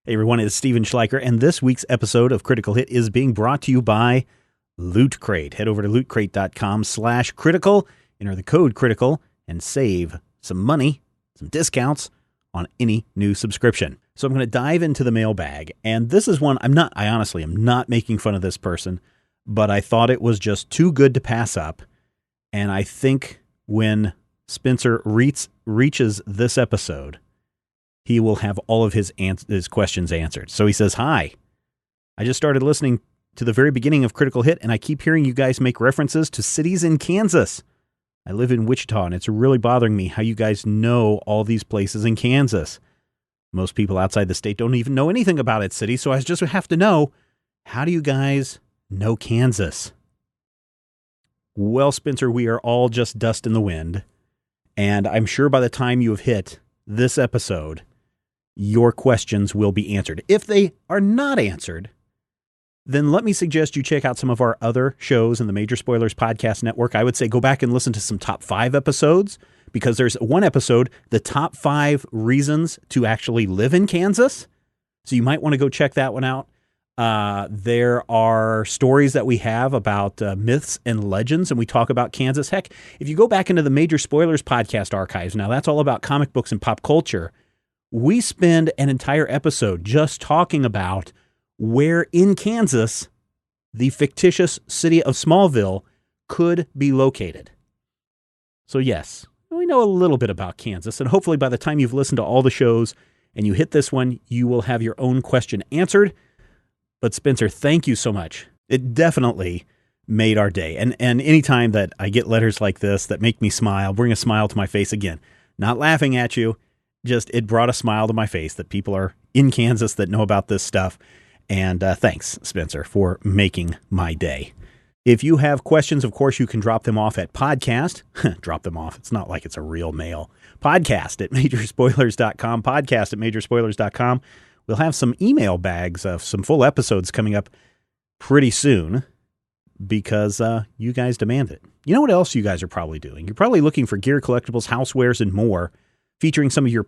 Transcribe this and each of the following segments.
Hey everyone, it's Steven Schleicher, and this week's episode of Critical Hit is being brought to you by Loot Crate. Head over to lootcrate.com/critical, enter the code critical, and save some money, some discounts on any new subscription. So I'm going to dive into the mailbag, and this is one I honestly am not making fun of this person, but I thought it was just too good to pass up. And I think when Spencer reaches this episode, he will have all of his questions answered. So he says, "Hi, I just started listening to the very beginning of Critical Hit, and I keep hearing you guys make references to cities in Kansas. I live in Wichita, and it's really bothering me how you guys know all these places in Kansas. Most people outside the state don't even know anything about its city, so I just have to know, how do you guys know Kansas?" Well, Spencer, we are all just dust in the wind, and I'm sure by the time you have hit this episode, your questions will be answered. If they are not answered, then let me suggest you check out some of our other shows in the Major Spoilers Podcast Network. I would say go back and listen to some top 5 episodes, because there's one episode, the top 5 reasons to actually live in Kansas. So you might want to go check that one out. There are stories that we have about myths and legends, and we talk about Kansas. Heck, if you go back into the Major Spoilers Podcast archives, now that's all about comic books and pop culture. We spend an entire episode just talking about where in Kansas the fictitious city of Smallville could be located. So yes, we know a little bit about Kansas, and hopefully by the time you've listened to all the shows and you hit this one, you will have your own question answered. But Spencer, thank you so much. It definitely made our day. And anytime that I get letters like this that make me smile, bring a smile to my face again, not laughing at you, just it brought a smile to my face that people are in Kansas that know about this stuff. And thanks, Spencer, for making my day. If you have questions, of course, you can drop them off at podcast. Drop them off. It's not like it's a real mail. Podcast at majorspoilers.com. Podcast at majorspoilers.com. We'll have some email bags of some full episodes coming up pretty soon because you guys demand it. You know what else you guys are probably doing? You're probably looking for gear, collectibles, housewares, and more, featuring some of your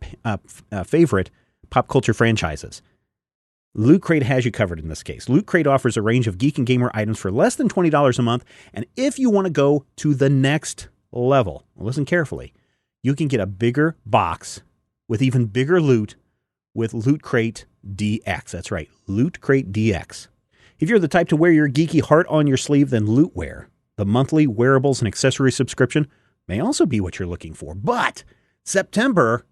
favorite pop culture franchises. Loot Crate has you covered in this case. Loot Crate offers a range of geek and gamer items for less than $20 a month. And if you want to go to the next level, listen carefully, you can get a bigger box with even bigger loot with Loot Crate DX. That's right, Loot Crate DX. If you're the type to wear your geeky heart on your sleeve, then Lootwear, the monthly wearables and accessory subscription, may also be what you're looking for. But September,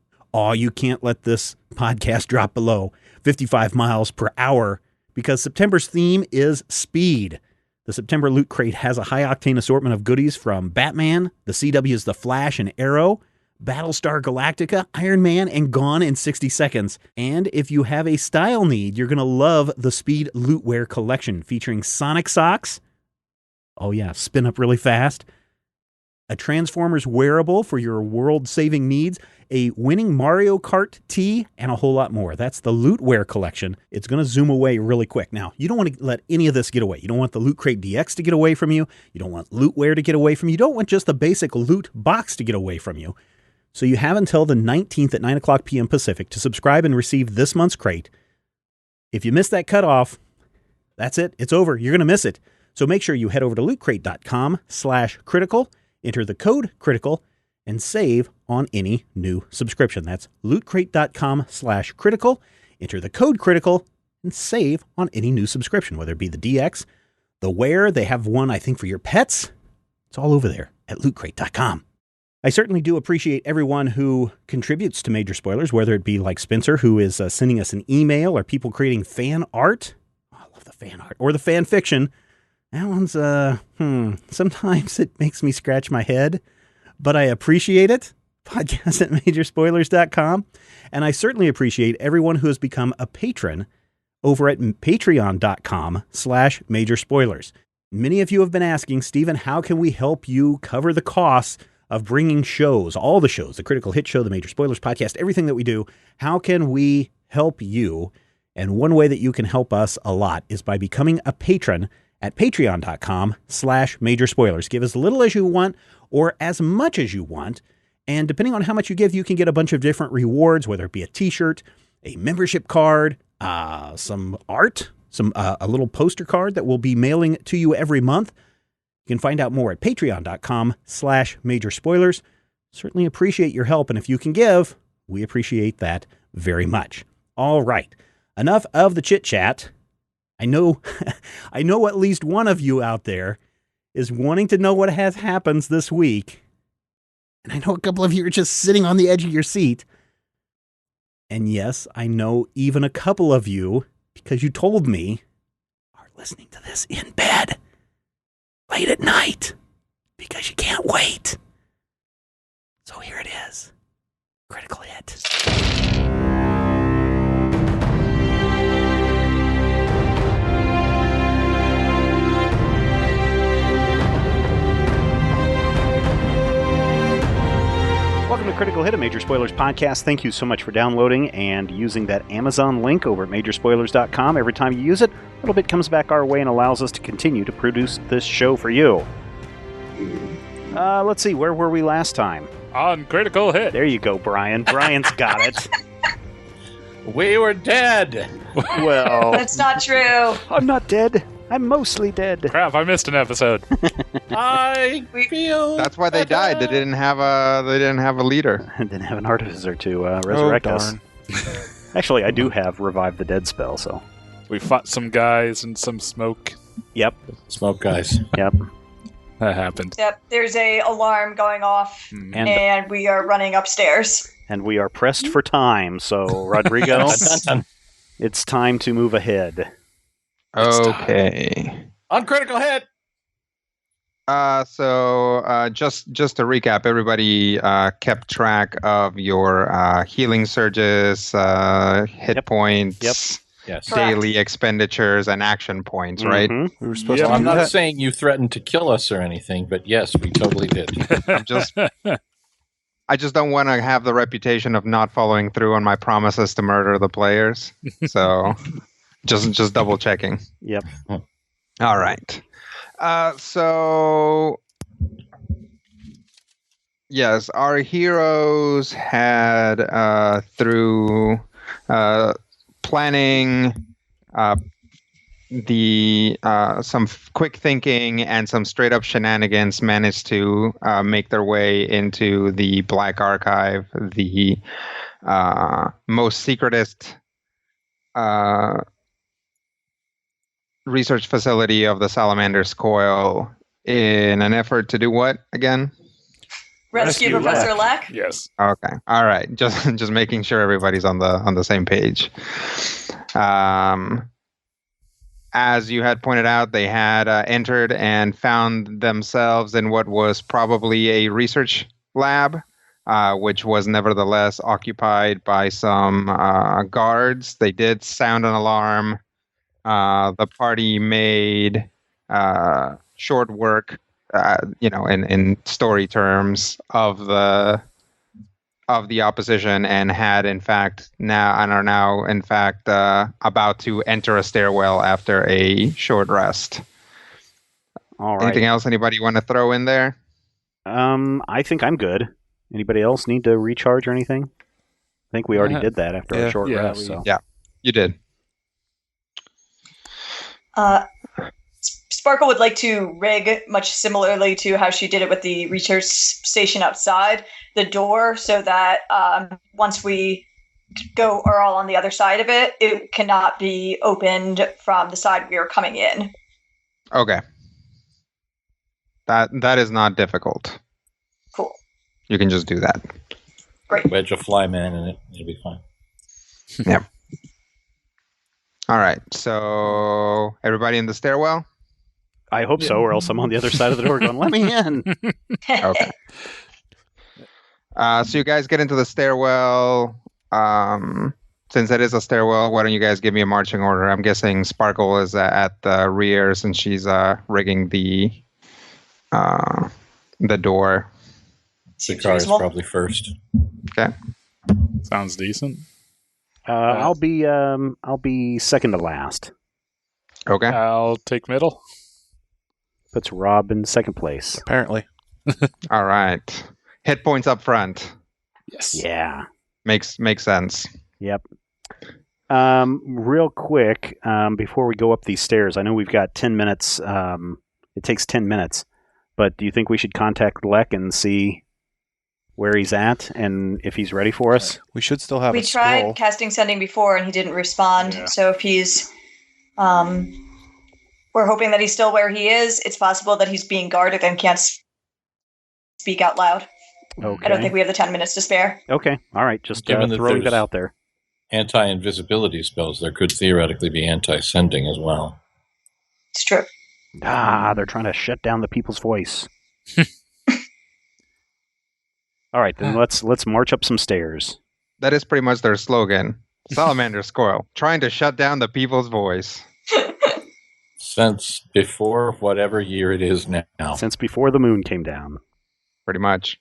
you can't let this podcast drop below 55 miles per hour because September's theme is speed. The September Loot Crate has a high-octane assortment of goodies from Batman, the CW's The Flash and Arrow, Battlestar Galactica, Iron Man, and Gone in 60 Seconds. And if you have a style need, you're going to love the Speed Lootwear collection featuring Sonic socks. Oh yeah, spin up really fast. A Transformers wearable for your world-saving needs, a winning Mario Kart tee, and a whole lot more. That's the Lootwear collection. It's going to zoom away really quick. Now, you don't want to let any of this get away. You don't want the Loot Crate DX to get away from you. You don't want Lootwear to get away from you. You don't want just the basic loot box to get away from you. So you have until the 19th at 9 o'clock p.m. Pacific to subscribe and receive this month's crate. If you miss that cutoff, that's it. It's over. You're going to miss it. So make sure you head over to lootcrate.com/critical, enter the code critical, and save on any new subscription. That's lootcrate.com/critical, enter the code critical, and save on any new subscription, whether it be the DX, the Wear. They have one, I think, for your pets. It's all over there at lootcrate.com. I certainly do appreciate everyone who contributes to Major Spoilers, whether it be like Spencer, who is sending us an email, or people creating fan art. Oh, I love the fan art. Or the fan fiction. That one's, sometimes it makes me scratch my head, but I appreciate it. Podcast at majorspoilers.com. And I certainly appreciate everyone who has become a patron over at patreon.com/majorspoilers. Many of you have been asking, Stephen, how can we help you cover the costs of bringing shows, all the shows, the Critical Hit Show, the Major Spoilers Podcast, everything that we do? How can we help you? And one way that you can help us a lot is by becoming a patron at patreon.com/majorspoilers. Give as little as you want or as much as you want. And depending on how much you give, you can get a bunch of different rewards, whether it be a t-shirt, a membership card, some art, a little poster card that we'll be mailing to you every month. You can find out more at patreon.com/majorspoilers. Certainly appreciate your help, and if you can give, we appreciate that very much. All right, enough of the chit-chat. I know at least one of you out there is wanting to know what happens this week. And I know a couple of you are just sitting on the edge of your seat. And yes, I know even a couple of you, because you told me, are listening to this in bed late at night because you can't wait. So here it is. Critical Hit. Welcome to Critical Hit, a Major Spoilers podcast. Thank you so much for downloading and using that Amazon link over at majorspoilers.com. Every time you use it, a little bit comes back our way and allows us to continue to produce this show for you. Let's see, where were we last time? On Critical Hit. There you go, Brian. Brian's got it. We were dead. Well, that's not true. I'm not dead. I'm mostly dead. Crap, I missed an episode. I feel that's why they died. They didn't have a leader. Didn't have an artificer to resurrect us. Actually, I do have Revive the Dead spell, so. We fought some guys and some smoke. Yep. smoke guys. Yep. That happened. Yep, there's a alarm going off, and we are running upstairs. And we are pressed for time, so Rodrigo, it's time to move ahead. Okay. On Critical Hit. So just to recap, everybody kept track of your healing surges, hit points, Yes. daily expenditures, and action points, right? We were supposed to. I'm not saying you threatened to kill us or anything, but yes, we totally did. I just don't want to have the reputation of not following through on my promises to murder the players. So just double checking. Yep. All right. So yes, our heroes had through planning, some quick thinking and some straight up shenanigans, managed to make their way into the Black Archive, the most secretest research facility of the Salamander's Coil, in an effort to do what again? Rescue Professor Lack? Yes. Okay. All right. Just making sure everybody's on the same page. As you had pointed out, they had entered and found themselves in what was probably a research lab, which was nevertheless occupied by some guards. They did sound an alarm. The party made short work, in story terms, of the opposition, and are now about to enter a stairwell after a short rest. All right. Anything else anybody want to throw in there? I think I'm good. Anybody else need to recharge or anything? I think we already did that after a short rest. So. Yeah, you did. Sparkle would like to rig, much similarly to how she did it with the research station outside, the door, so that once we are all on the other side of it, it cannot be opened from the side we are coming in. Okay. That is not difficult. Cool. You can just do that. Great. Wedge a flyman in it. It'll be fine. Yep. All right. So everybody in the stairwell? I hope so, or else I'm on the other side of the door going, let me in. Okay. So you guys get into the stairwell. Since it is a stairwell, why don't you guys give me a marching order? I'm guessing Sparkle is at the rear since she's rigging the door. Shikar is probably first. Okay. Sounds decent. I'll be second to last. Okay. I'll take middle. Puts Rob in second place. Apparently. All right. Hit points up front. Yes. Yeah. Makes sense. Yep. Real quick, before we go up these stairs, I know we've got 10 minutes. It takes 10 minutes, but do you think we should contact Lek and see where he's at and if he's ready for us? We should still have We a scroll. tried casting sending before and he didn't respond. Yeah. So if he's, we're hoping that he's still where he is. It's possible that he's being guarded and can't speak out loud. Okay. I don't think we have the 10 minutes to spare. Okay. All right. Just Given that throwing there's- that out there. Anti-invisibility spells, there could theoretically be anti-sending as well. It's true. They're trying to shut down the people's voice. All right, then let's march up some stairs. That is pretty much their slogan. Salamander Squirrel, trying to shut down the people's voice. Since before whatever year it is now. Since before the moon came down. Pretty much.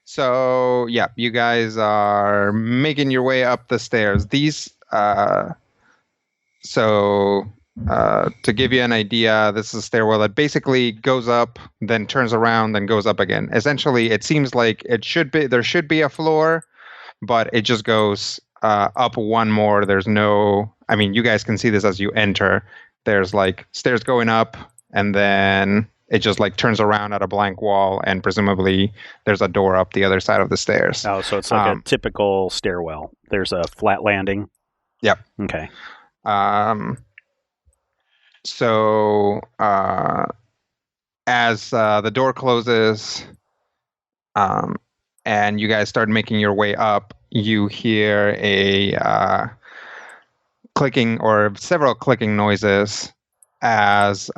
So, yeah, you guys are making your way up the stairs. These, to give you an idea, this is a stairwell that basically goes up, then turns around, then goes up again. Essentially, it seems like there should be a floor, but it just goes up one more. There's no, I mean, you guys can see this as you enter. There's like stairs going up, and then it just like turns around at a blank wall, and presumably there's a door up the other side of the stairs. Oh, so it's like a typical stairwell. There's a flat landing. Yep. Okay. So as the door closes, and you guys start making your way up, you hear a clicking or several clicking noises as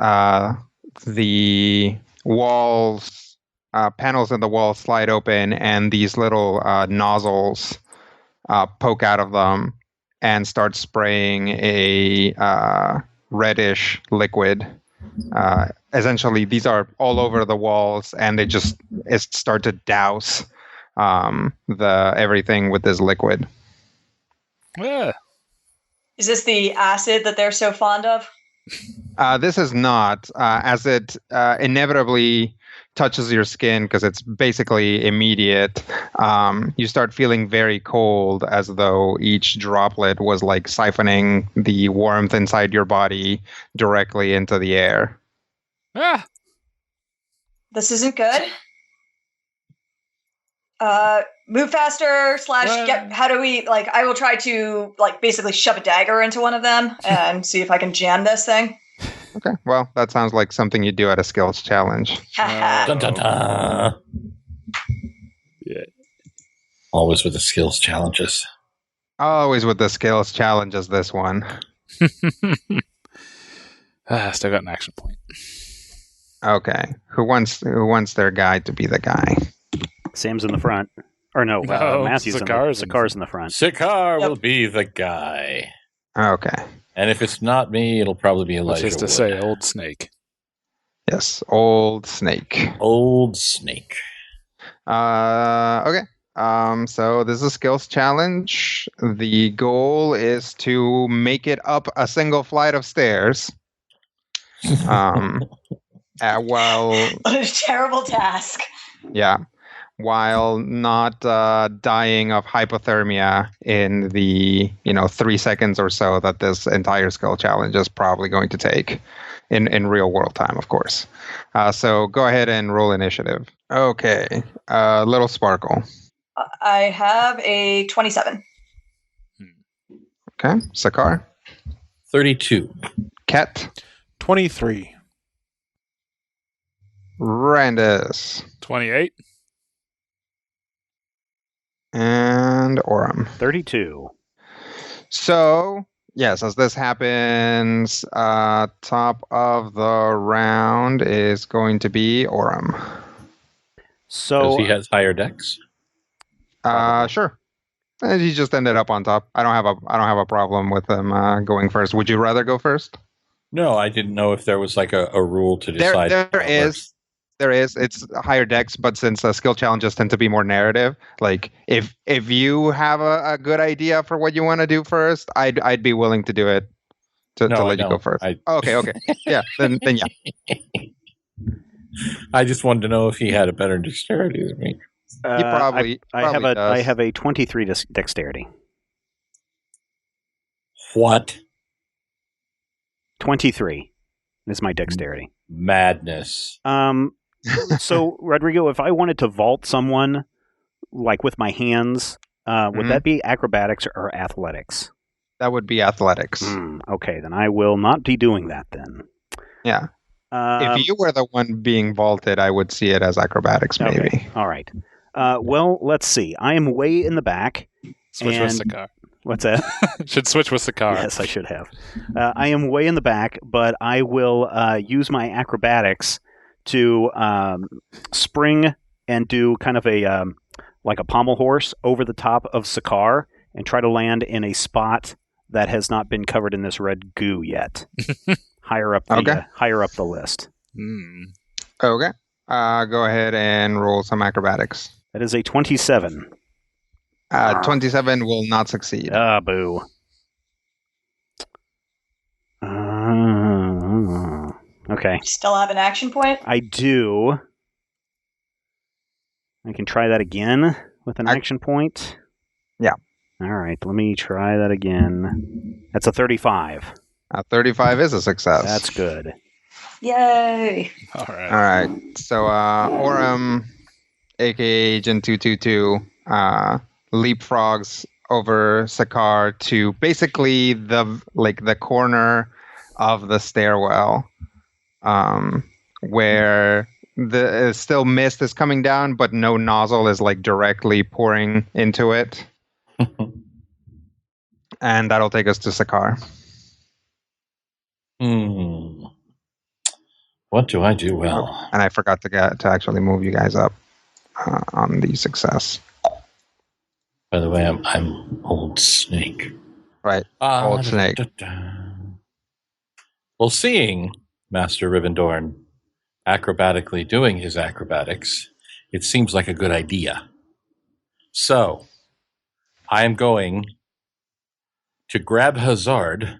the walls, panels in the wall slide open, and these little nozzles poke out of them and start spraying a reddish liquid. Essentially, these are all over the walls, and they just start to douse everything with this liquid. Yeah. Is this the acid that they're so fond of? This is not, as it inevitably touches your skin because it's basically immediate. You start feeling very cold, as though each droplet was like siphoning the warmth inside your body directly into the air. Ah. This isn't good. Move faster / get, how do we, like, I will try to, like, basically shove a dagger into one of them and see if I can jam this thing. Okay, well, that sounds like something you do at a skills challenge. Dun, dun, dun. Yeah. Always with the skills challenges. Always with the skills challenges, this one. Still got an action point. Okay, who wants their guy to be the guy? Sam's in the front. Or no, No, Matthew's Sakar's in the front. Sikar Yep. will be the guy. Okay, And if it's not me, it'll probably be Which Elijah is to Wood. say, old snake. yes, old snake. Old snake. Okay. So this is a skills challenge. The goal is to make it up a single flight of stairs. While What a terrible task. while not dying of hypothermia in the 3 seconds or so that this entire skill challenge is probably going to take in real world time, of course. So go ahead and roll initiative. Okay, Little Sparkle. I have a 27. Okay, Sakar. 32. Ket. 23. Randus. 28. And Oram. 32. So, yes, as this happens, top of the round is going to be Oram. So Because he has higher decks. Sure. And he just ended up on top. I don't have a problem with him going first. Would you rather go first? No, I didn't know if there was like a rule to decide. There how it is. works. There is. It's higher decks, but since skill challenges tend to be more narrative, like if you have a good idea for what you want to do first, I'd be willing to do it to No, I let you go don't. first. I- Okay. Yeah. Then yeah. I just wanted to know if he had a better dexterity than me. He probably I have does. I have a 23 dexterity. What? 23 is my dexterity. Madness. So, Rodrigo, if I wanted to vault someone, like with my hands, would that be acrobatics or athletics? That would be athletics. Okay, then I will not be doing that then. Yeah. If you were the one being vaulted, I would see it as acrobatics, maybe. Okay. All right. Well, let's see. I am way in the back. Switch with the car. What's that? Should switch with the car. Yes, I should have. I am way in the back, but I will use my acrobatics to spring and do kind of a like a pommel horse over the top of Sakar and try to land in a spot that has not been covered in this red goo yet. higher up the list. Okay. Go ahead and roll some acrobatics. That is a 27. 27 will not succeed. Boo. Okay. Still have an action point? I do. I can try that again with an action point. Yeah. All right, let me try that again. That's a 35. 35 is a success. That's good. Yay! All right. All right. So, Orem, aka Agent 222, leapfrogs over Sakar to basically the corner of the stairwell, where the still mist is coming down, but no nozzle is like directly pouring into it. And that'll take us to Sakar. What do I do well? And I forgot to actually move you guys up on the success. By the way, I'm Old Snake. Right, Old Snake. Well, seeing Master Rivendorn acrobatically doing his acrobatics, it seems like a good idea. So, I am going to grab Hazard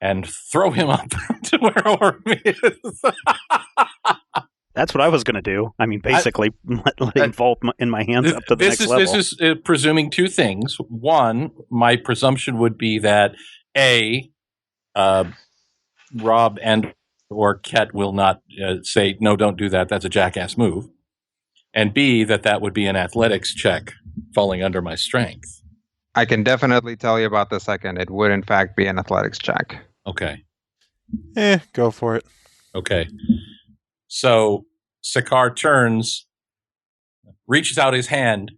and throw him up to where Orm is. That's what I was going to do. I mean, basically, let him vault in my hands up to the next level. This is presuming two things. One, my presumption would be that A, Rob and or Ket will not say, no, don't do that. That's a jackass move. And B, that would be an athletics check falling under my strength. I can definitely tell you about the second. It would, in fact, be an athletics check. Okay. Go for it. Okay. So Sakar turns, reaches out his hand,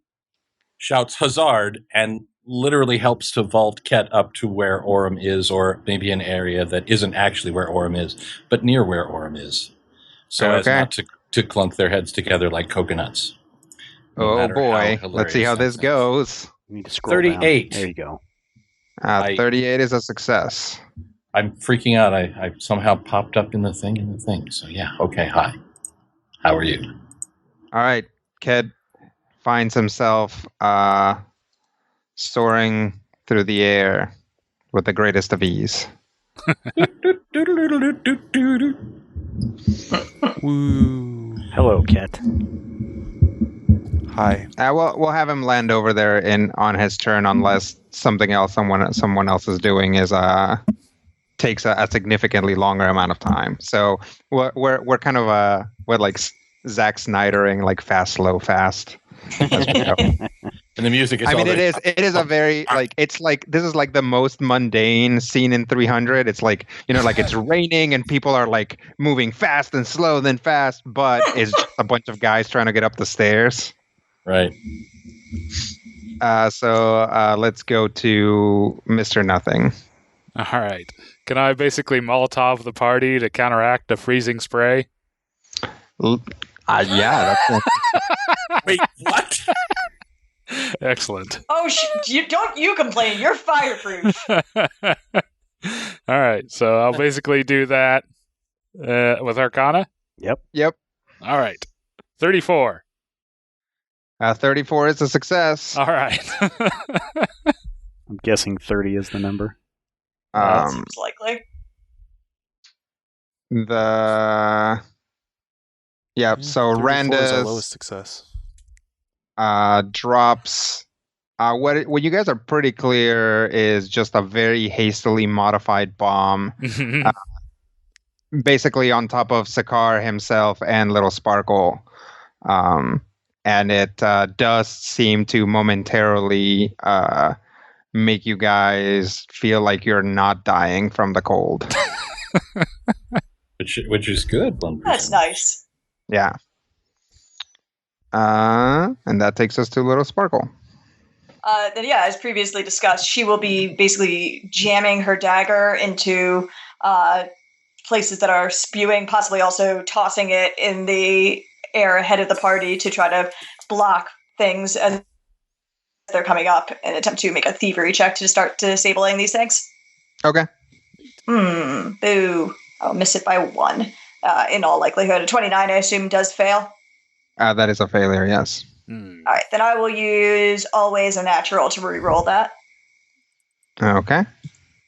shouts Hazard, and literally helps to vault Ket up to where Orem is, or maybe an area that isn't actually where Orem is, but near where Orem is. So as not to clunk their heads together like coconuts. Oh boy. Let's see how this goes. You need to scroll 38. Down. There you go. 38 is a success. I'm freaking out. I somehow popped up in the thing. So yeah. Okay. Hi. How are you? All right. Ked finds himself soaring through the air with the greatest of ease. Woo. Hello, Ket. Hi. We'll have him land over there on his turn, unless something else someone else is doing is takes a significantly longer amount of time. So we're kind of we're like Zack Snydering, like fast, slow, fast. As we go. And the music is. It is a very this is like the most mundane scene in 300. It's like, like it's raining and people are like moving fast and slow, then fast, but it's just a bunch of guys trying to get up the stairs. Right. So let's go to Mr. Nothing. All right. Can I basically Molotov the party to counteract the freezing spray? Yeah. Wait, what? Excellent. Oh, don't you complain. You're fireproof. All right. So I'll basically do that with Arcana? Yep. All right. 34. 34 is a success. All right. I'm guessing 30 is the number. That seems likely. So 34 is our Randus lowest success. drops What you guys are pretty clear is just a very hastily modified bomb, basically on top of Sakar himself and Little Sparkle. And it does seem to momentarily make you guys feel like you're not dying from the cold. Which is good. 1%. That's nice. Yeah. And that takes us to Little Sparkle. Then, yeah, as previously discussed, she will be basically jamming her dagger into places that are spewing, possibly also tossing it in the air ahead of the party to try to block things as they're coming up and attempt to make a thievery check to start disabling these things. Okay. Boo. I'll miss it by 1. In all likelihood, a 29, I assume, does fail. That is a failure, yes. All right, then I will use always a natural to re-roll that. Okay.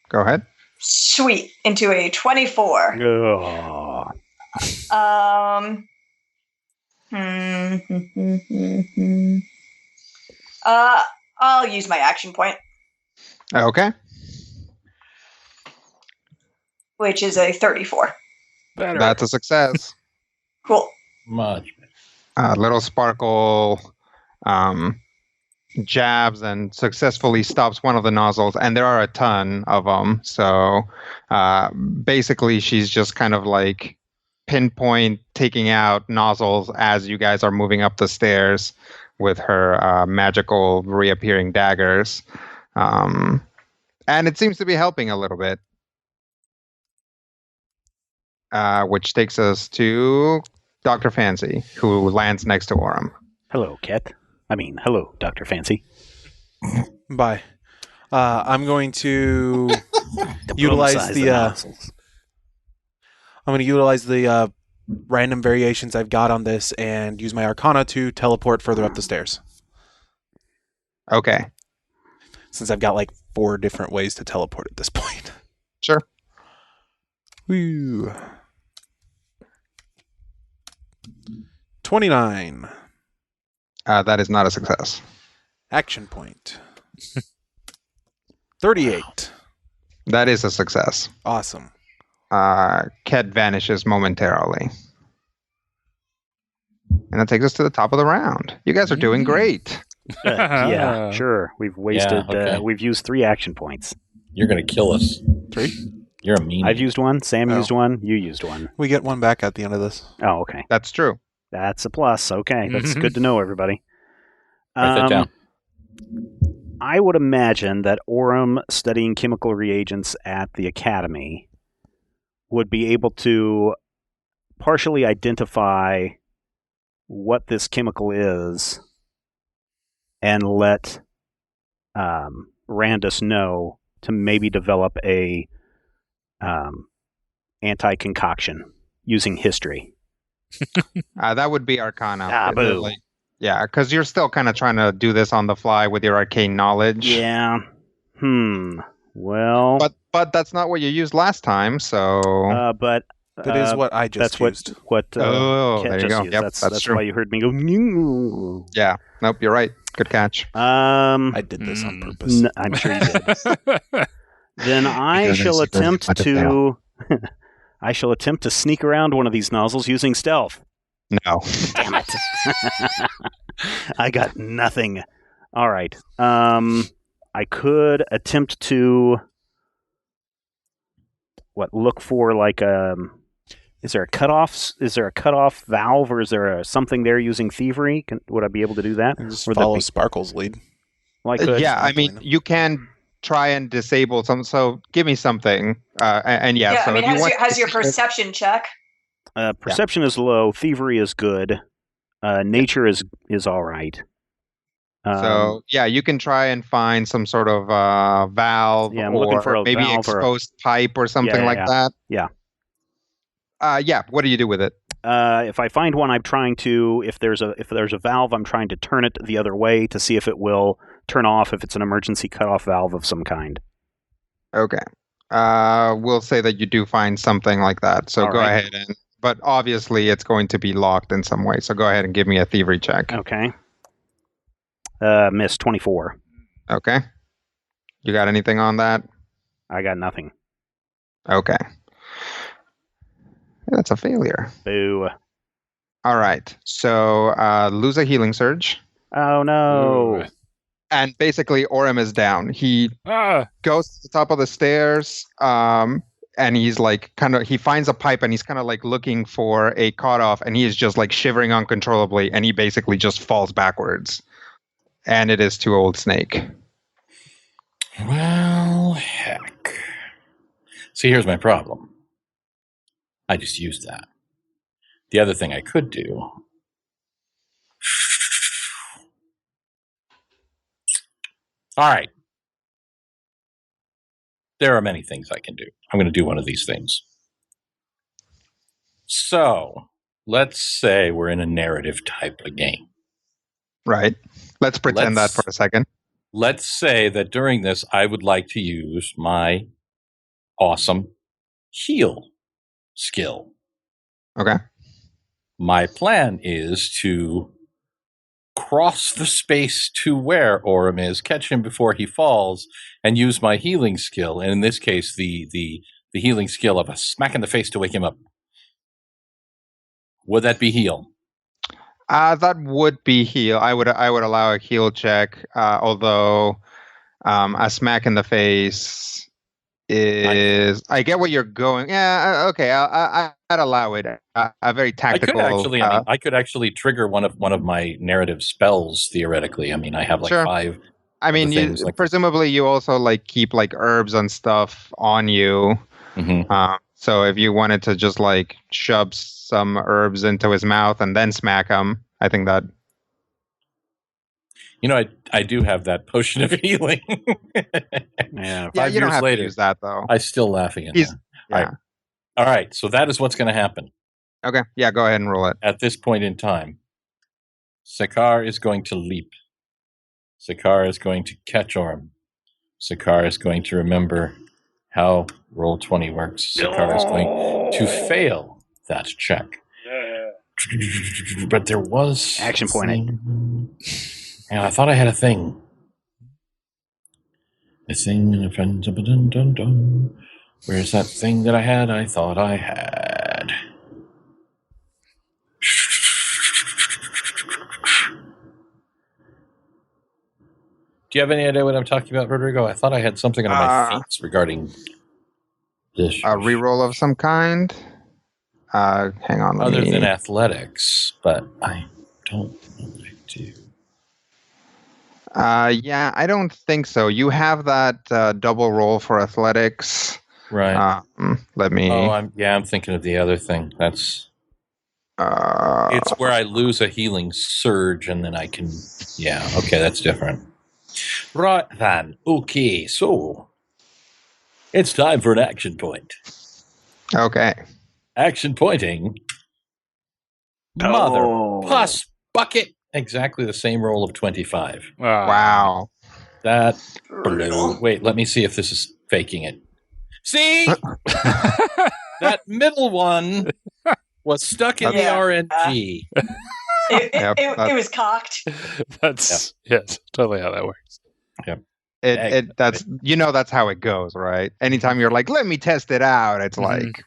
Go ahead. Sweet. Into a 24. Oh. I'll use my action point, Okay. which is a 34. Better. That's a success. Cool. Much. Little Sparkle jabs and successfully stops one of the nozzles, and there are a ton of them. So basically, she's just kind of like pinpoint taking out nozzles as you guys are moving up the stairs with her magical reappearing daggers. And it seems to be helping a little bit. Which takes us to Dr. Fancy, who lands next to Orem. Hello, Ket. Hello, Dr. Fancy. Bye. I'm going to utilize the nozzles. I'm going to utilize the random variations I've got on this and use my Arcana to teleport further up the stairs. Okay. Since I've got like 4 different ways to teleport at this point. Sure. Woo. 29. That is not a success. Action point. 38. That is a success. Awesome. Ket vanishes momentarily. And that takes us to the top of the round. You guys are doing great. Yeah, sure. We've wasted. okay. We've used 3 action points. You're going to kill us. 3. You're a mean. I've used 1. Sam Oh. used 1. You used 1. We get 1 back at the end of this. Oh, okay. That's true. That's a plus. Okay, that's good to know, everybody. Write that down. I would imagine that Orem, studying chemical reagents at the academy, would be able to partially identify what this chemical is and let Randus know to maybe develop a anti-concoction using history. That would be Arcana. Ah, boo. Yeah, because you're still kind of trying to do this on the fly with your arcane knowledge. Yeah. Well. But that's not what you used last time, so... But That is what I just used. What there Ket you just go. used. Yep, That's true. why you heard me go. "New." Yeah. Nope, you're right. Good catch. I did this on purpose. I'm sure you did. Then I Because shall it's attempt much to. I shall attempt to sneak around one of these nozzles using stealth. No. Damn it! I got nothing. All right. I could attempt to. Look for like Is there a cutoff? Is there a cutoff valve, or is there something there using thievery? Would I be able to do that? And just Or follow the- Sparkle's lead. Well, I could. Yeah, I mean, you can try and disable some. So give me something. And yeah, Yeah, so I mean, if you want has your disable- perception check. Perception is low. Thievery is good. Nature is all right. So yeah, you can try and find some sort of valve, Yeah, I'm looking or for a maybe valve or a- exposed pipe or something Yeah, like that. Yeah. Yeah. What do you do with it? If I find one, I'm trying to. If there's a valve, I'm trying to turn it the other way to see if it will turn off. If it's an emergency cutoff valve of some kind. Okay. We'll say that you do find something like that. So All go right. ahead and. But obviously, it's going to be locked in some way. So go ahead and give me a thievery check. Okay. Miss 24. Okay. You got anything on that? I got nothing. Okay. That's a failure. Boo. All right. So lose a healing surge. Oh no. Ooh. And basically Orem is down. He Ah. goes to the top of the stairs, and he's like he finds a pipe and he's kind of like looking for a cutoff, and he is just like shivering uncontrollably, and he basically just falls backwards. And it is to Old Snake. Well, heck. See, here's my problem. I just used that. The other thing I could do. All right. There are many things I can do. I'm going to do one of these things. So, let's say we're in a narrative type of game. Right. Let's pretend that for a second. Let's say that during this, I would like to use my awesome heal skill. Okay. My plan is to cross the space to where Orem is, catch him before he falls, and use my healing skill. And in this case, the healing skill of a smack in the face to wake him up. Would that be heal? That would be heal. I would allow a heal check, although a smack in the face is. I get what you're going. Yeah. Okay. I'd allow it. A very tactical. I could actually trigger one of my narrative spells theoretically. I mean, I have like Sure. 5. I mean, presumably you also like keep like herbs and stuff on you. Mm-hmm. So if you wanted to just like shove some herbs into his mouth and then smack him, I think that. You know, I do have that potion of healing. Yeah. 5 you don't years have later, to use that though. I'm still laughing at that. Yeah. All right, so that is what's going to happen. Okay. Yeah. Go ahead and roll it. At this point in time, Sakar is going to leap. Sakar is going to catch Orem. Sakar is going to remember how Roll20 works. Sakar is going to fail that check. But there was Action pointing. Yeah, I thought I had a thing. A thing and a friend. Where's that thing that I had? I thought I had. Do you have any idea what I'm talking about, Rodrigo? I thought I had something on my feet regarding this. A reroll of some kind. Hang on. Other than athletics, but I don't know what I do. Yeah, I don't think so. You have that double roll for athletics. Right. Let me. Oh, I'm thinking of the other thing. That's. It's where I lose a healing surge and then I can. Yeah. Okay, that's different. Right then. Okay, so it's time for an action point. Okay. Action pointing. Mother puss bucket. Exactly the same roll of 25. Wow. That blew. Wait, let me see if this is faking it. See? That middle one was stuck in the RNG. It was cocked. That's yes, totally how that works. Yep. That's how it goes, right? Anytime you're like, let me test it out, it's like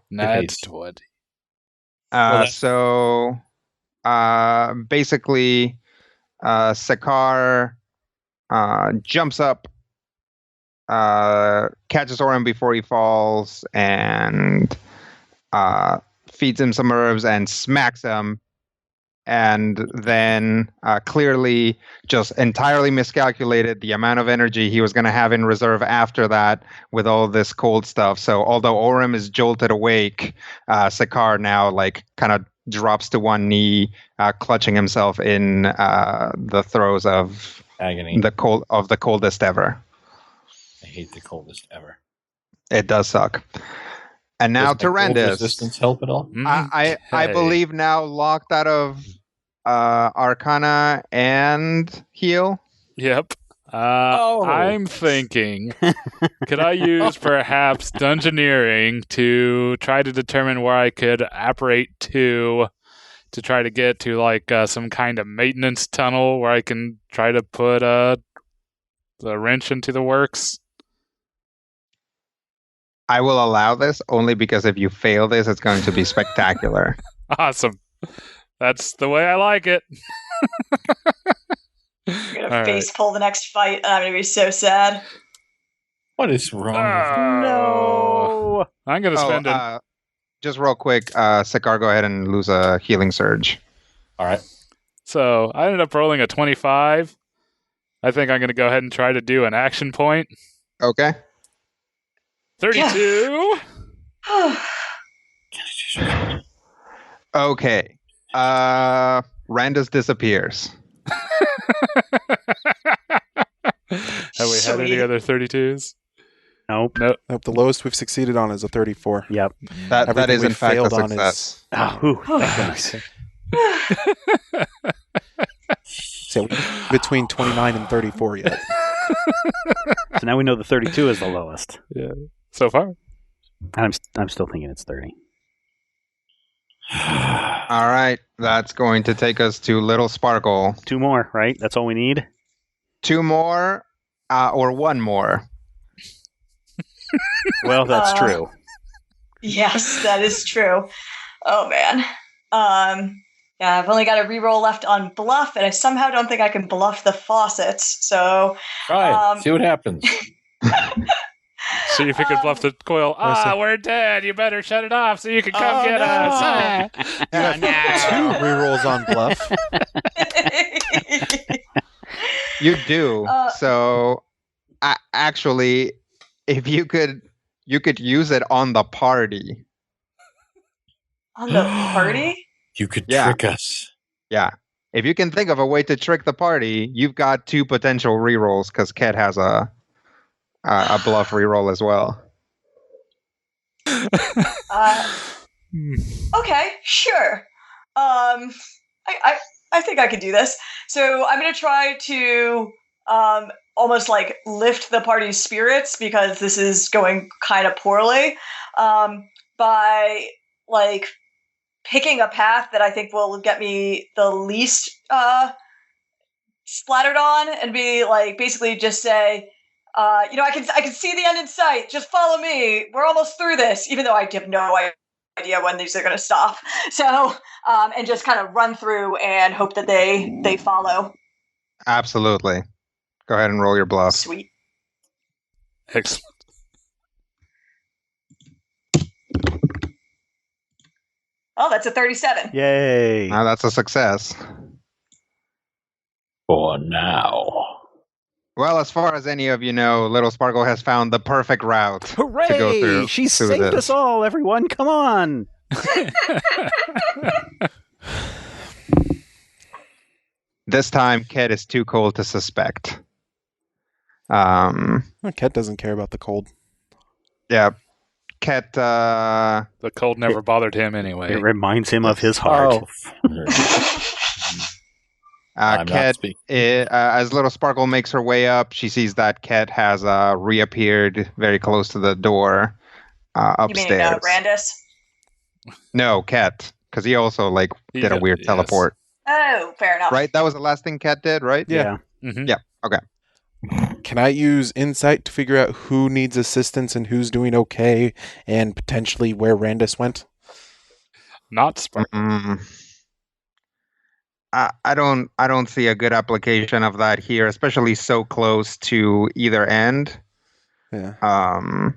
That's 20. So basically Sakar jumps up, catches Orem before he falls, and feeds him some herbs and smacks him, and then clearly just entirely miscalculated the amount of energy he was going to have in reserve after that with all this cold stuff. So although Orem is jolted awake, Sakar now like kind of drops to one knee, clutching himself in the throes of agony, the coldest ever. I hate the coldest ever. It does suck. And now Tyrannus. Resistance help at all? I believe now locked out of Arcana and heal. Yep. I'm thinking, could I use perhaps Dungeoneering to try to determine where I could apparate to try to get to like some kind of maintenance tunnel where I can try to put the wrench into the works? I will allow this only because if you fail this, it's going to be spectacular. Awesome. That's the way I like it. I'm going to face pull the next fight, and I'm going to be so sad. What is wrong No. I'm going to spend it. Just real quick, Sikar, go ahead and lose a healing surge. All right. So I ended up rolling a 25. I think I'm going to go ahead and try to do an action point. Okay. 32. Okay. Randus disappears. Have we had any other 32s? Nope. Nope. The lowest we've succeeded on is a 34. Yep. That is in fact a failed on success. So between 29 and 34 yet. So now we know the 32 is the lowest. Yeah. So far. I'm still thinking it's 30. All right. That's going to take us to Little Sparkle. 2 more, right? That's all we need? 2 more or 1 more? Well, that's true. Yes, that is true. Oh, man. Yeah, I've only got a reroll left on bluff, and I somehow don't think I can bluff the faucets, so... Try it. See what happens. See if you can bluff the coil. We're dead. You better shut it off so you can come get us. You have 2 rerolls on bluff. You do. So, actually, if you could use it on the party. On the party? You could trick us. Yeah. If you can think of a way to trick the party, you've got 2 potential rerolls because Ket has a bluff reroll as well. Okay, sure. I think I could do this. So I'm going to try to almost like lift the party's spirits because this is going kind of poorly by like picking a path that I think will get me the least splattered on and be like basically just say, I can see the end in sight. Just follow me. We're almost through this, even though I have no idea when these are going to stop. So, and just kind of run through and hope that they follow. Absolutely. Go ahead and roll your bluff. Sweet. Excellent. Oh, that's a 37. Yay. Now that's a success. For now. Well, as far as any of you know, Little Sparkle has found the perfect route Hooray! to go through. She saved us all, everyone. Come on. This time, Ket is too cold to suspect. Ket doesn't care about the cold. Yeah. Ket, the cold never bothered him anyway. It reminds him of his heart. Ket, as Little Sparkle makes her way up, she sees that Ket has reappeared very close to the door upstairs. You mean Randus? No, Ket, because he also did a weird teleport. Oh, fair enough. Right? That was the last thing Ket did, right? Yeah. Mm-hmm. Yeah, okay. Can I use insight to figure out who needs assistance and who's doing okay and potentially where Randus went? Not Sparkle. I don't see a good application of that here, especially so close to either end. Yeah.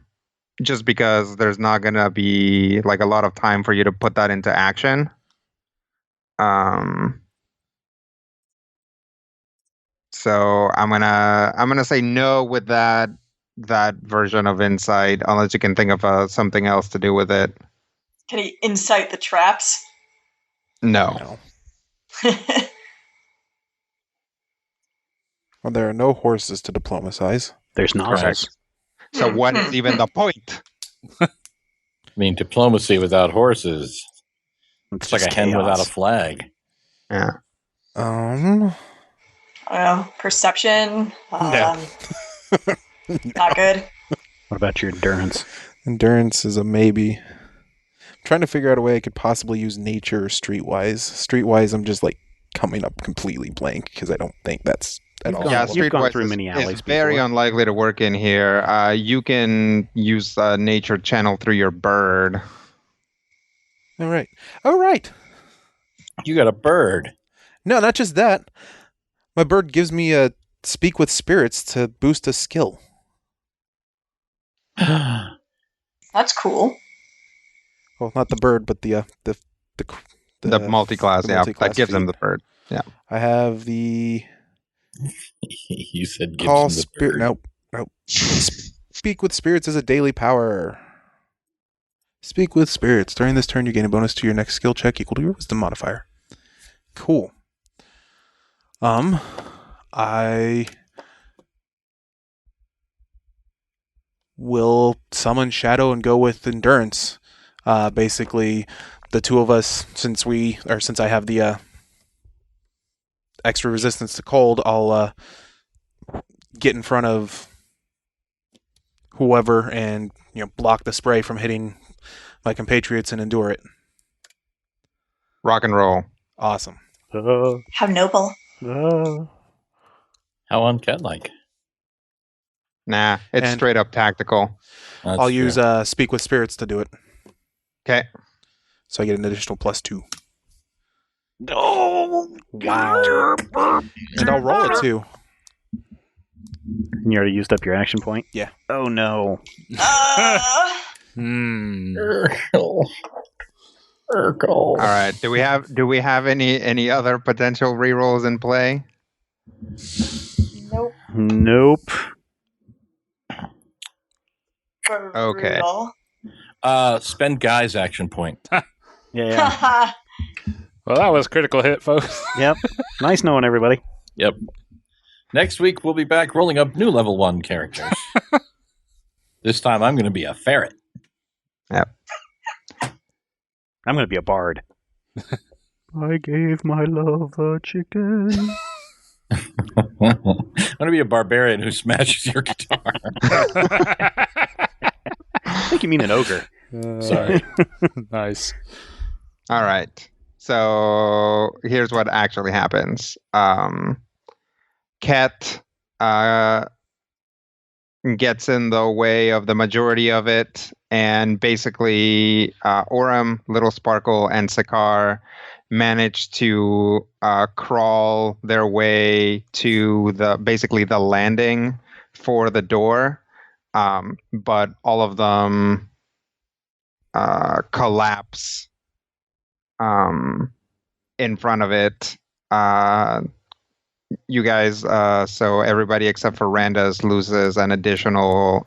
Just because there's not gonna be a lot of time for you to put that into action. So I'm gonna say no with that version of insight, unless you can think of something else to do with it. Can he incite the traps? No. Well, there are no horses to diplomatize. There's nozzles. So what is even the point? I mean, diplomacy without horses. It's like a hen without a flag. Yeah. Perception. No. Not good. What about your endurance? Endurance is a maybe. I'm trying to figure out a way I could possibly use nature or streetwise. Streetwise, I'm just coming up completely blank because I don't think that's at all. Yeah, You've gone streetwise through many alleys is very before. unlikely to work in here. You can use nature channel through your bird. All right. You got a bird. No, not just that. My bird gives me a speak with spirits to boost a skill. That's cool. Well, not the bird, but the multi-class, the yeah, multi-class that gives them feat. the bird. Yeah. I have the You said gives call him the spirit. bird. Nope. Speak with spirits is a daily power. Speak with spirits. During this turn, you gain a bonus to your next skill check equal to your wisdom modifier. Cool. I will summon Shadow and go with endurance. Basically, the two of us, since I have the extra resistance to cold, I'll get in front of whoever and block the spray from hitting my compatriots and endure it. Rock and roll. Awesome. How noble. How uncat-like. Nah, it's And- straight up tactical. That's I'll true. use Speak with Spirits to do it. Okay. So I get an additional +2. Oh, Wow. And I'll roll it too. And you already used up your action point? Yeah. Oh, no. Urkel. All right. Do we have any other potential rerolls in play? Nope. Nope. Okay. Brutal. Spend Guy's action point. Yeah. Well, that was critical hit, folks. Yep. Nice knowing everybody. Yep. Next week, we'll be back rolling up new level 1 characters. This time, I'm going to be a ferret. Yep. I'm going to be a bard. I gave my love a chicken. I'm going to be a barbarian who smashes your guitar. I think you mean an ogre. Sorry. Nice. All right. So here's what actually happens. Ket gets in the way of the majority of it, and basically Orem, Little Sparkle, and Sakar manage to crawl their way to the landing for the door, but all of them collapse in front of it. You guys, so everybody except for Randas loses an additional,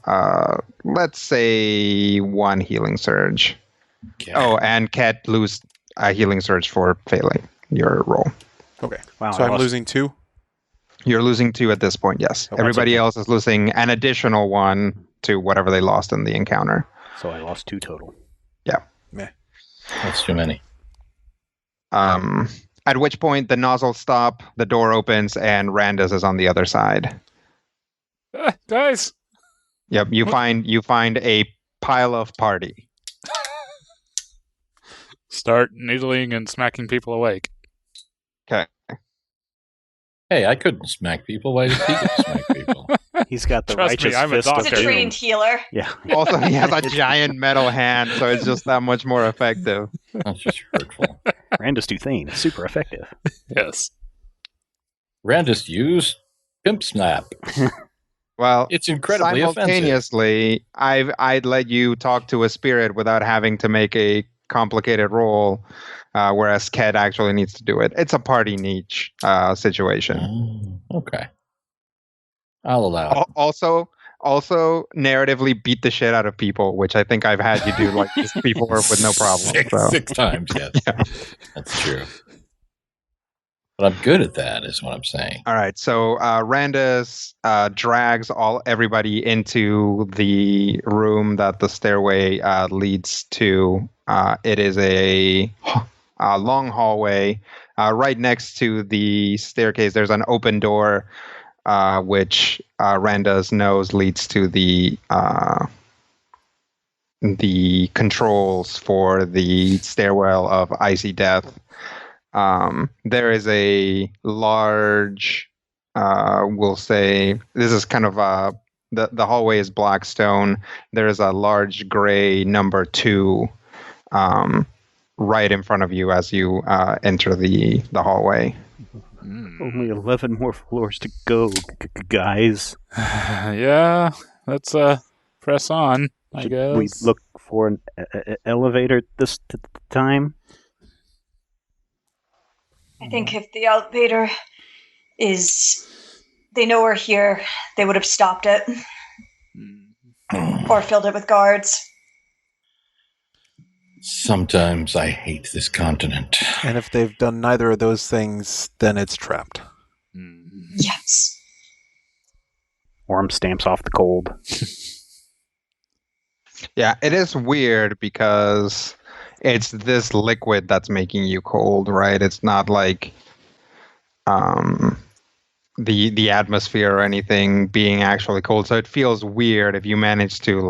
let's say, 1 healing surge. Okay. Oh, and Ket lose a healing surge for failing your roll. Okay. Wow. So I I'm lost- losing 2? You're losing 2 at this point, yes. Oh, that's Everybody okay. else is losing an additional 1 to whatever they lost in the encounter. So I lost 2 total. That's too many. At which point the nozzles stop, the door opens, and Randas is on the other side. Guys! Yep, you find a pile of party. Start needling and smacking people awake. Hey, I couldn't smack people. Why did he get to smack people? He's got the Trust me, righteous I'm a fist of He's a doctor. trained doom. healer. Yeah. Also, he has a giant metal hand, so it's just that much more effective. That's just hurtful. Randus Duthane, super effective. Yes. Randus use Pimp Snap. Well, It's incredibly offensive. simultaneously, I'd let you talk to a spirit without having to make a complicated roll, whereas Ket actually needs to do it. It's a party niche situation. Okay. I'll allow it. Also, narratively beat the shit out of people, which I think I've had you do like this before with no problem. So. Six times, yes. Yeah. That's true. But I'm good at that, is what I'm saying. All right, so Randus drags everybody into the room that the stairway leads to. It is a long hallway. Right next to the staircase, there's an open door, which Randus knows leads to the controls for the stairwell of icy death. There is a large we'll say this is kind of the hallway is black stone. There's a large gray number 2 right in front of you as you enter the hallway. Only 11 more floors to go, guys. Yeah, let's press on, I Should guess. we look for an elevator this time? I think if the elevator they know we're here, they would have stopped it. Or filled it with guards. Sometimes I hate this continent. And if they've done neither of those things, then it's trapped. Yes. Orm stamps off the cold. Yeah, it is weird because it's this liquid that's making you cold, right? It's not like the atmosphere or anything being actually cold. So it feels weird if you manage to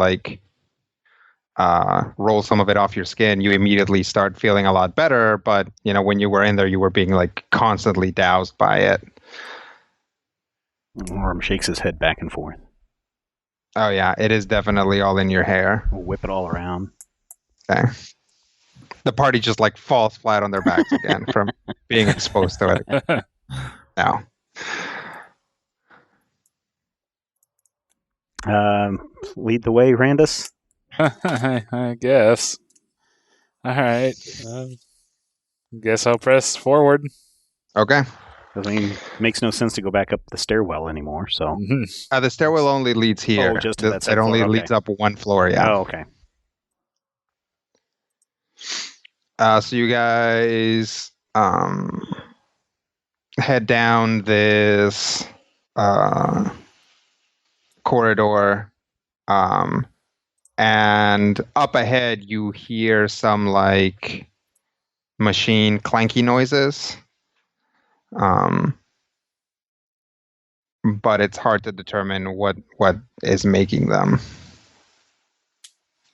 roll some of it off your skin, you immediately start feeling a lot better. But when you were in there, you were being constantly doused by it. Orm shakes his head back and forth. Oh yeah, it is definitely all in your hair. We'll whip it all around. Okay. The party just falls flat on their backs again from being exposed to it. Now. Lead the way, Randus. I guess. All right. Guess I'll press forward. Okay. Makes no sense to go back up the stairwell anymore. So the stairwell only leads here. Oh, just to that it only floor. leads up one floor. Yeah. Oh, okay. So you guys head down this corridor, and up ahead you hear some machine clanky noises. But it's hard to determine what is making them.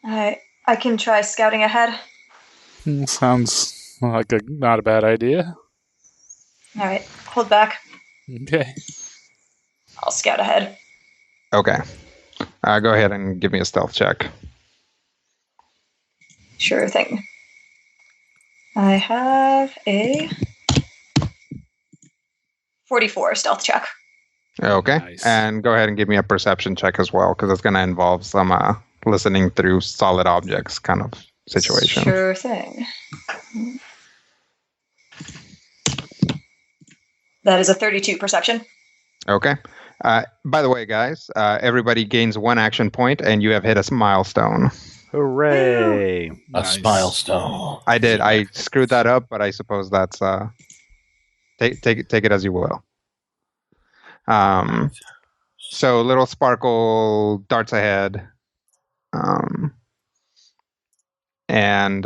I can try scouting ahead. Sounds like not a bad idea. All right, hold back. Okay. I'll scout ahead. Okay. Go ahead and give me a stealth check. Sure thing. I have a 44 stealth check. Okay. Nice. And go ahead and give me a perception check as well, because it's going to involve some listening through solid objects kind of situation. Sure thing. That is a 32 perception. Okay. By the way, guys, everybody gains 1 action point, and you have hit a milestone. Hooray! A milestone. I did. I screwed that up, but I suppose that's take it as you will. So little sparkle darts ahead, and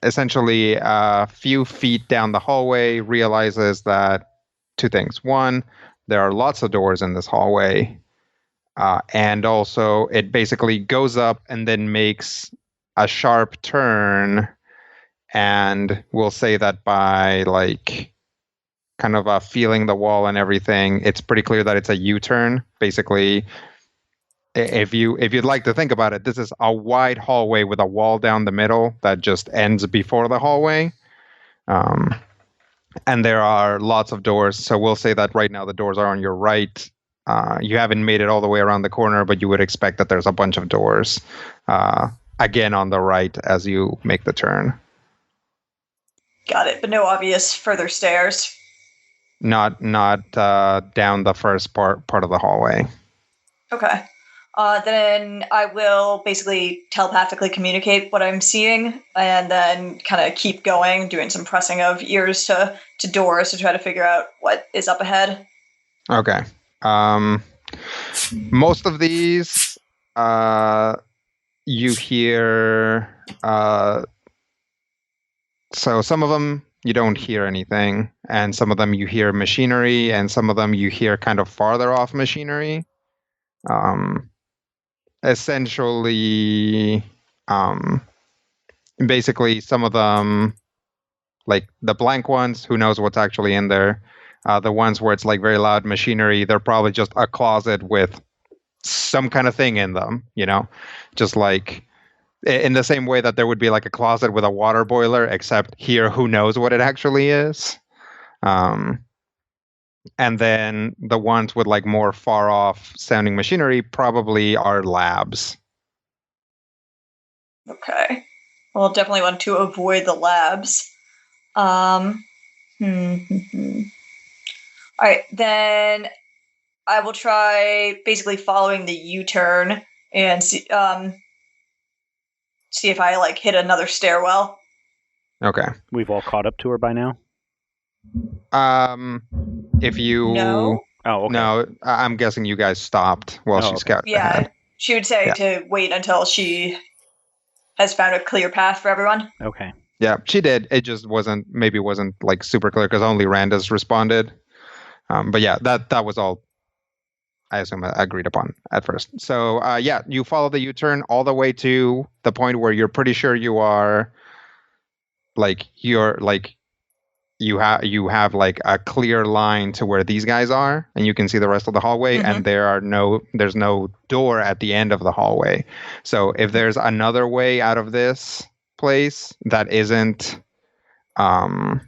essentially a few feet down the hallway realizes that 2 things. 1, there are lots of doors in this hallway, and also it basically goes up and then makes a sharp turn, and we'll say that by kind of feeling the wall and everything, it's pretty clear that it's a U-turn. Basically, if you'd like to think about it, this is a wide hallway with a wall down the middle that just ends before the hallway. And there are lots of doors. So we'll say that right now the doors are on your right. You haven't made it all the way around the corner, but you would expect that there's a bunch of doors again on the right as you make the turn. Got it, but no obvious further stairs. Not down the first part of the hallway. Okay. Then I will basically telepathically communicate what I'm seeing, and then kind of keep going, doing some pressing of ears to doors to try to figure out what is up ahead. Okay. Most of these, you hear. So some of them you don't hear anything, and some of them you hear machinery, and some of them you hear kind of farther off machinery. Essentially, basically some of them like the blank ones, who knows what's actually in there. The ones where it's like very loud machinery, they're probably just a closet with some kind of thing in them, just like in the same way that there would be like a closet with a water boiler, except here, who knows what it actually is. And then the ones with like more far off sounding machinery probably are labs. Okay. We'll definitely want to avoid the labs. All right, then I will try basically following the U-turn and see if I like hit another stairwell. Okay. We've all caught up to her by now? If you... No. Oh, okay. No, I'm guessing you guys stopped while she scouted ahead. She would say to wait until she has found a clear path for everyone. Okay. Yeah, she did. It just wasn't like super clear because only Randus responded. But yeah, that was all, I assume, agreed upon at first. So yeah, you follow the U-turn all the way to the point where you're pretty sure you are, like, you have like a clear line to where these guys are, and you can see the rest of the hallway, and there's no door at the end of the hallway. So if there's another way out of this place that isn't back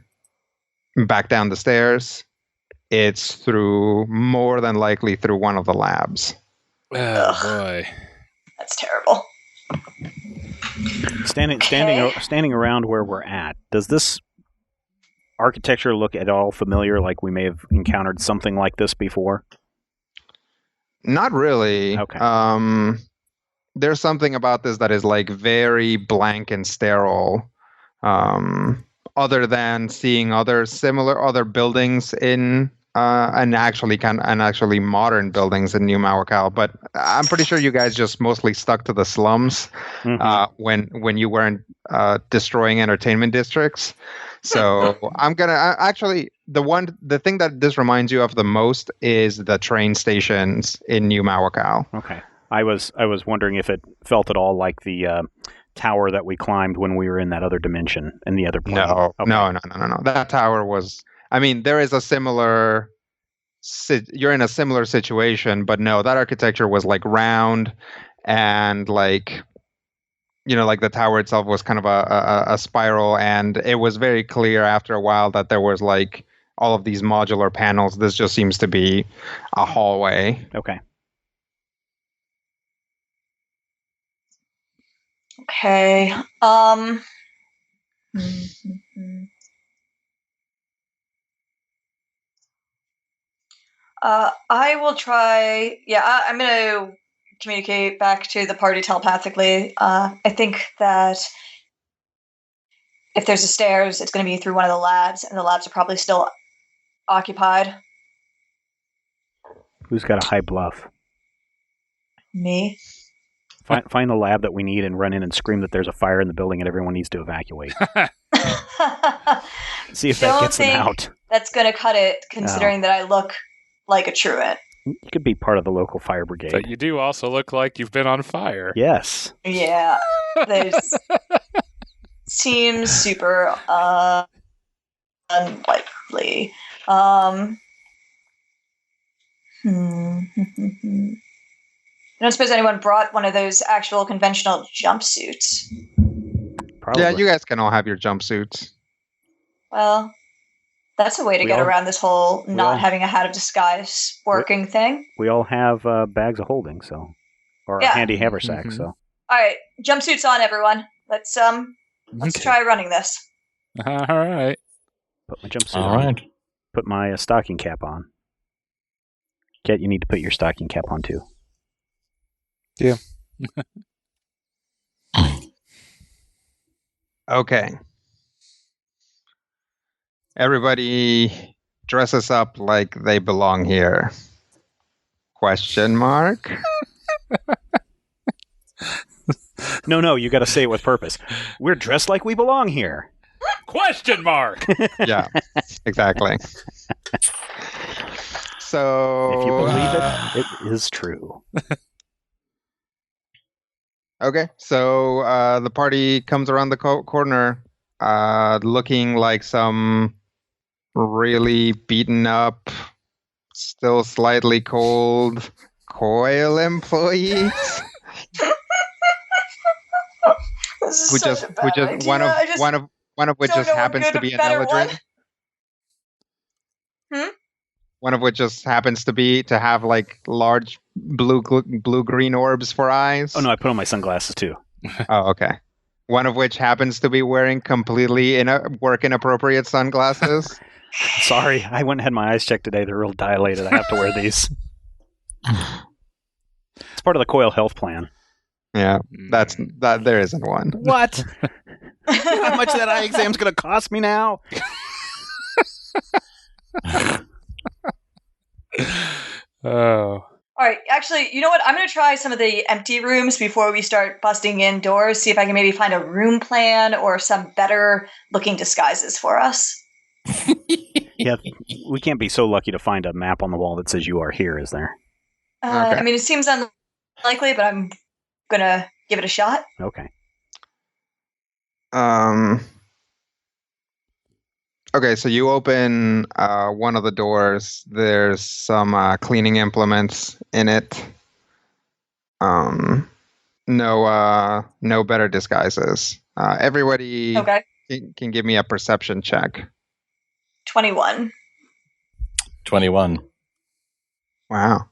down the stairs, it's more than likely through one of the labs. Oh boy, that's terrible. Standing around where we're at, does this architecture look at all familiar? Like we may have encountered something like this before? Not really. Okay. There's something about this that is like very blank and sterile. Other than seeing other buildings in and actually modern buildings in New Mawakal, but I'm pretty sure you guys just mostly stuck to the slums when you weren't destroying entertainment districts. So I'm gonna the thing that this reminds you of the most is the train stations in New Mawakal. Okay. I was wondering if it felt at all like the tower that we climbed when we were in that other dimension in the other plane. No, okay. no. That tower was. I mean, there is a similar. You're in a similar situation, but no, that architecture was like round, and like, like the tower itself was kind of a spiral, and it was very clear after a while that there was like all of these modular panels. This just seems to be a hallway. Okay. Okay. I will try. Yeah, I'm going to communicate back to the party telepathically. I think that if there's a stairs, it's going to be through one of the labs, and the labs are probably still occupied. Who's got a high bluff? Me. Find the lab that we need and run in and scream that there's a fire in the building and everyone needs to evacuate. See if that gets them out. That's going to cut it, considering that I look like a truant. You could be part of the local fire brigade. But you do also look like you've been on fire. Yes. Yeah. Seems super unlikely. I don't suppose anyone brought one of those actual conventional jumpsuits. Probably. Yeah, you guys can all have your jumpsuits. Well, that's a way to get around this whole not having a hat of disguise working thing. We all have bags of holding, or a handy haversack. So, all right, jumpsuits on, everyone. Let's try running this. All right. Put my jumpsuit on. Put my stocking cap on. Ket, you need to put your stocking cap on too. Yeah. Okay. Everybody dresses up like they belong here. Question mark? No, you got to say it with purpose. We're dressed like we belong here. Question mark. Yeah, exactly. So, if you believe it is true. Okay, so the party comes around the corner looking like some really beaten up, still slightly cold Coil employees. This is such a bad idea. One of which just happens to be an Eladrin. One of which just happens to have like large blue-green orbs for eyes. Oh no, I put on my sunglasses too. Oh, okay. One of which happens to be wearing completely work inappropriate sunglasses. Sorry, I went and had my eyes checked today. They're real dilated. I have to wear these. It's part of the Coil health plan. Yeah, that. There isn't one. What? You know how much that eye exam's going to cost me now? Oh. All right, actually, you know what? I'm going to try some of the empty rooms before we start busting in doors, see if I can maybe find a room plan or some better looking disguises for us. Yeah, we can't be so lucky to find a map on the wall that says you are here, is there? Okay. I mean, it seems unlikely, but I'm going to give it a shot. Okay. Okay, so you open one of the doors. There's some cleaning implements in it. No better disguises. Everybody can give me a perception check. 21. 21. Wow.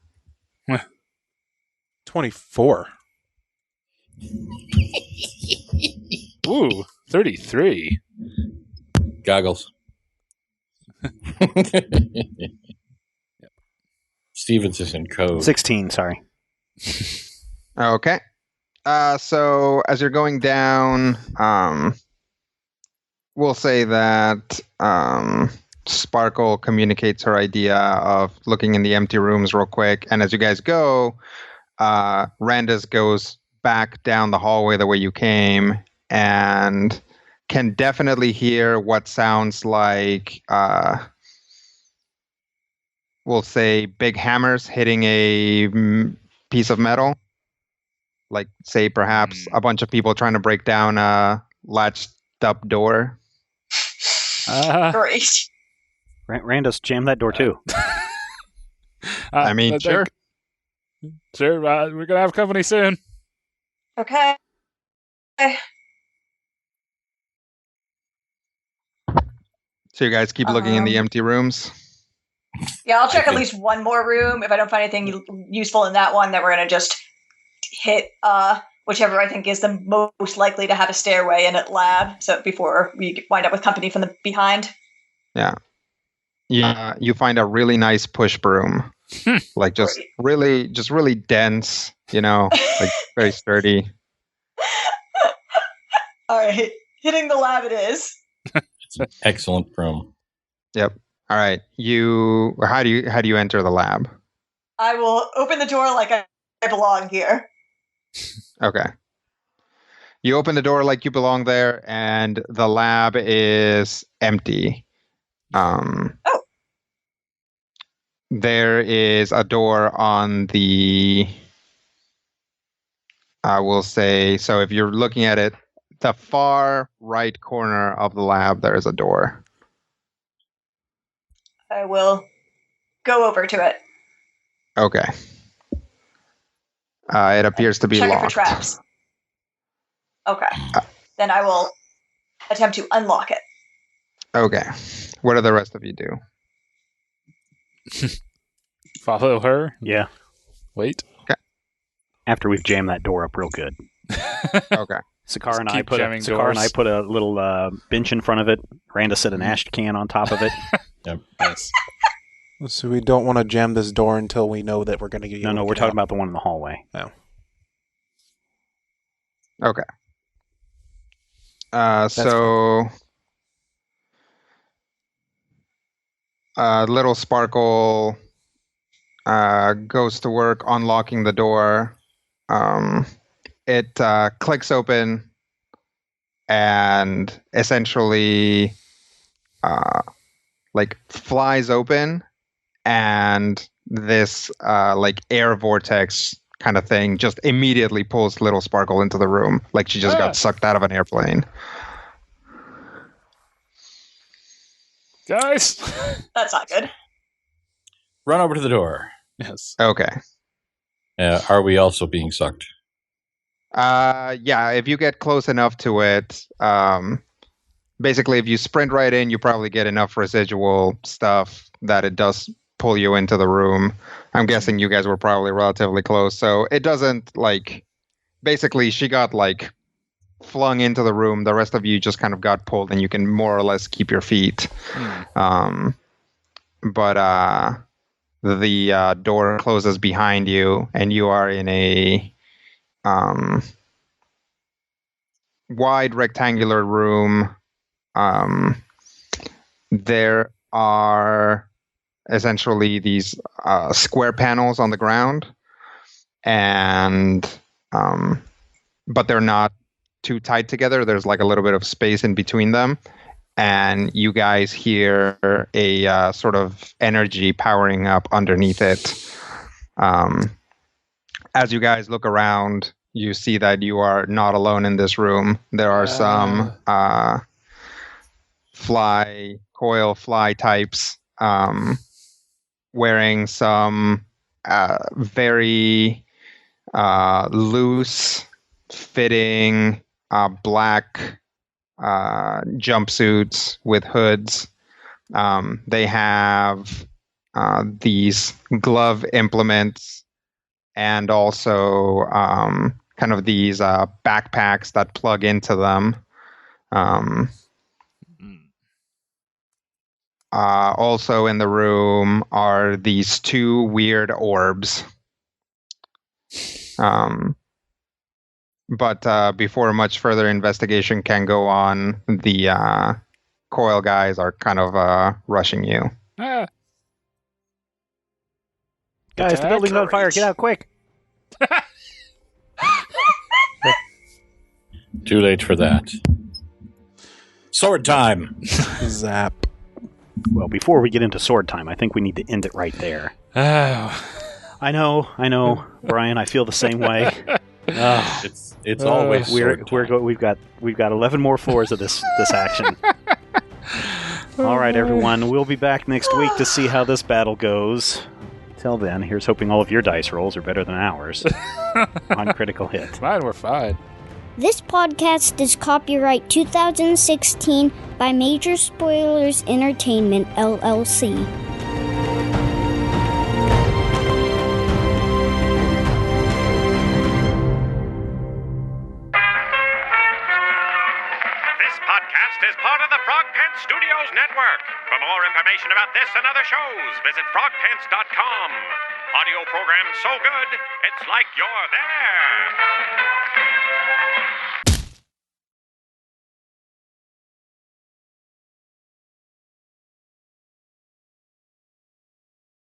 24. Ooh, 33. Goggles. Stevens is in code. 16, sorry. Okay. So as you're going down, we'll say that Sparkle communicates her idea of looking in the empty rooms real quick. And as you guys go, Randus goes back down the hallway the way you came and can definitely hear what sounds like, we'll say, big hammers hitting a piece of metal. Like, say, perhaps a bunch of people trying to break down a latched-up door. Great. Randus, jam that door too. I mean, sure. Sure, we're going to have company soon. Okay. So you guys keep looking in the empty rooms? Yeah, I'll check at least one more room. If I don't find anything useful in that one, then we're going to just hit whichever I think is the most likely to have a stairway in at lab, so before we wind up with company from the behind. Yeah. Yeah, you find a really nice push broom. Like just really dense, like very sturdy. All right. Hitting the lab it is. It's an excellent broom. Yep. All right. How do you enter the lab? I will open the door like I belong here. Okay. You open the door like you belong there, and the lab is empty. There is a door on the, I will say, so if you're looking at it, the far right corner of the lab, there is a door. I will go over to it. Okay. It appears to be locked. Check it for traps. Okay. Then I will attempt to unlock it. Okay. What do the rest of you do? Follow her? Yeah. Wait. Okay. After we've jammed that door up real good. Okay. Sakar and I put a little bench in front of it. Randa set an ash can on top of it. Yep. Yes. So we don't want to jam this door until we know that we're going to get. No, we're talking about the one in the hallway. Oh. Okay. So little Sparkle goes to work unlocking the door. It clicks open and essentially like flies open, and this like air vortex kind of thing just immediately pulls little Sparkle into the room, like she just got sucked out of an airplane. Guys! That's not good. Run over to the door. Yes. Okay. Are we also being sucked? Yeah, if you get close enough to it, basically if you sprint right in, you probably get enough residual stuff that it does pull you into the room. I'm guessing you guys were probably relatively close, so it doesn't basically she got flung into the room. The rest of you just kind of got pulled, and you can more or less keep your feet. But the door closes behind you, and you are in a wide rectangular room. There are essentially these square panels on the ground, and but they're not too tight together. There's a little bit of space in between them, and you guys hear a sort of energy powering up underneath it. As you guys look around, you see that you are not alone in this room. There are some coil fly types wearing some very loose fitting black jumpsuits with hoods. They have these glove implements and also kind of these backpacks that plug into them. Also in the room are these two weird orbs. But before much further investigation can go on, the coil guys are kind of rushing you. Guys, the building's on fire. Get out quick. Too late for that. Sword time. Zap. Well, before we get into sword time, I think we need to end it right there. Oh. I know, Brian. I feel the same way. It's always sword time. We've got 11 more floors of this action. All right, everyone. We'll be back next week to see how this battle goes. Till then, here's hoping all of your dice rolls are better than ours on Critical Hit. Mine were fine. This podcast is copyright 2016 by Major Spoilers Entertainment, LLC. This podcast is part of the Frog Pants Studios Network. For more information about this and other shows, visit frogpants.com. Audio program so good, it's like you're there.